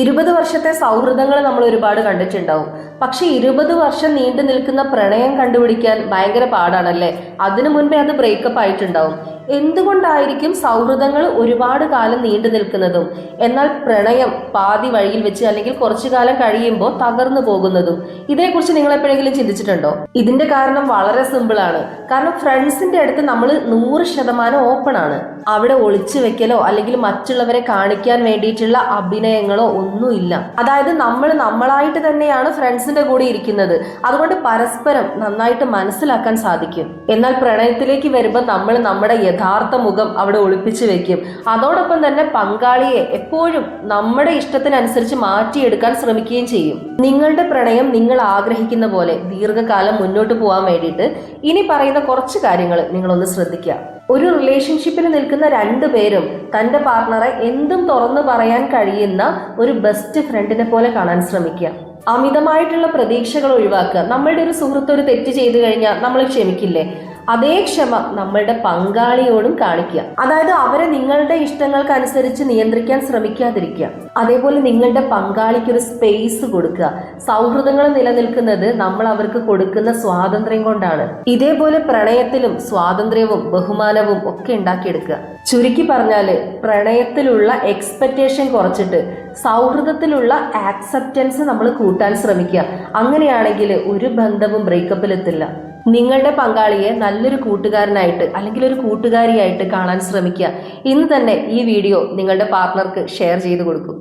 20 വർഷത്തെ സൗഹൃദങ്ങൾ നമ്മൾ ഒരുപാട് കണ്ടിട്ടുണ്ടാവും. പക്ഷെ 20 വർഷം നീണ്ടു നിൽക്കുന്ന പ്രണയം കണ്ടുപിടിക്കാൻ ഭയങ്കര പാടാണല്ലേ. അതിനു മുൻപേ അത് ബ്രേക്കപ്പ് ആയിട്ടുണ്ടാവും. എന്തുകൊണ്ടായിരിക്കും സൗഹൃദങ്ങൾ ഒരുപാട് കാലം നീണ്ടു നിൽക്കുന്നതും എന്നാൽ പ്രണയം പാതി വഴിയിൽ വെച്ച് അല്ലെങ്കിൽ കുറച്ചു കാലം കഴിയുമ്പോൾ തകർന്നു പോകുന്നതും? ഇതേക്കുറിച്ച് നിങ്ങൾ എപ്പോഴെങ്കിലും ചിന്തിച്ചിട്ടുണ്ടോ? ഇതിന്റെ കാരണം വളരെ സിമ്പിൾ ആണ്. കാരണം ഫ്രണ്ട്സിന്റെ അടുത്ത് നമ്മൾ 100% ഓപ്പൺ ആണ്. അവിടെ ഒളിച്ചു വെക്കലോ അല്ലെങ്കിൽ മറ്റുള്ളവരെ കാണിക്കാൻ വേണ്ടിയിട്ടുള്ള അഭിനയങ്ങളോ ഒന്നുമില്ല. അതായത് നമ്മൾ നമ്മളായിട്ട് തന്നെയാണ് ഫ്രണ്ട്സിന്റെ കൂടെ ഇരിക്കുന്നത്. അതുകൊണ്ട് പരസ്പരം നന്നായിട്ട് മനസ്സിലാക്കാൻ സാധിക്കും. എന്നാൽ പ്രണയത്തിലേക്ക് വരുമ്പോൾ നമ്മൾ നമ്മുടെ യഥാർത്ഥ മുഖം അവിടെ ഒളിപ്പിച്ചു വെക്കും. അതോടൊപ്പം തന്നെ പങ്കാളിയെ എപ്പോഴും നമ്മുടെ ഇഷ്ടത്തിനനുസരിച്ച് മാറ്റിയെടുക്കാൻ ശ്രമിക്കുകയും ചെയ്യും. നിങ്ങളുടെ പ്രണയം നിങ്ങൾ ആഗ്രഹിക്കുന്ന പോലെ ദീർഘകാലം മുന്നോട്ട് പോകാൻ വേണ്ടിയിട്ട് ഇനി പറയുന്ന കുറച്ച് കാര്യങ്ങൾ നിങ്ങളൊന്ന് ശ്രദ്ധിക്കുക. ഒരു റിലേഷൻഷിപ്പിൽ നിൽക്കുന്ന 2 പേരും തന്റെ പാർട്ണറെ എന്തും തുറന്നു പറയാൻ കഴിയുന്ന ഒരു ബെസ്റ്റ് ഫ്രണ്ടിനെ പോലെ കാണാൻ ശ്രമിക്കുക. അമിതമായിട്ടുള്ള പ്രതീക്ഷകൾ ഒഴിവാക്കുക. നമ്മളുടെ ഒരു സുഹൃത്ത് ഒരു തെറ്റ് ചെയ്തു കഴിഞ്ഞാൽ നമ്മൾ ക്ഷമിക്കില്ലേ? അതേ ക്ഷമ നമ്മളുടെ പങ്കാളിയോടും കാണിക്കുക. അതായത് അവരെ നിങ്ങളുടെ ഇഷ്ടങ്ങൾക്കനുസരിച്ച് നിയന്ത്രിക്കാൻ ശ്രമിക്കാതിരിക്കുക. അതേപോലെ നിങ്ങളുടെ പങ്കാളിക്ക് ഒരു സ്പേസ് കൊടുക്കുക. സൗഹൃദങ്ങൾ നിലനിൽക്കുന്നത് നമ്മൾ അവർക്ക് കൊടുക്കുന്ന സ്വാതന്ത്ര്യം കൊണ്ടാണ്. ഇതേപോലെ പ്രണയത്തിലും സ്വാതന്ത്ര്യവും ബഹുമാനവും ഒക്കെ ഉണ്ടാക്കിയെടുക്കുക. ചുരുക്കി പറഞ്ഞാല് പ്രണയത്തിലുള്ള എക്സ്പെക്ടേഷൻ കുറച്ചിട്ട് സൗഹൃദത്തിലുള്ള ആക്സെപ്റ്റൻസ് നമ്മൾ കൂട്ടാൻ ശ്രമിക്കുക. അങ്ങനെയാണെങ്കിൽ ഒരു ബന്ധവും ബ്രേക്കപ്പിലെത്തില്ല. നിങ്ങളുടെ പങ്കാളിയെ നല്ലൊരു കൂട്ടുകാരനായിട്ട് അല്ലെങ്കിൽ ഒരു കൂട്ടുകാരിയായിട്ട് കാണാൻ ശ്രമിക്കുക. ഇന്ന് തന്നെ ഈ വീഡിയോ നിങ്ങളുടെ പാർട്ണർക്ക് ഷെയർ ചെയ്ത് കൊടുക്കും.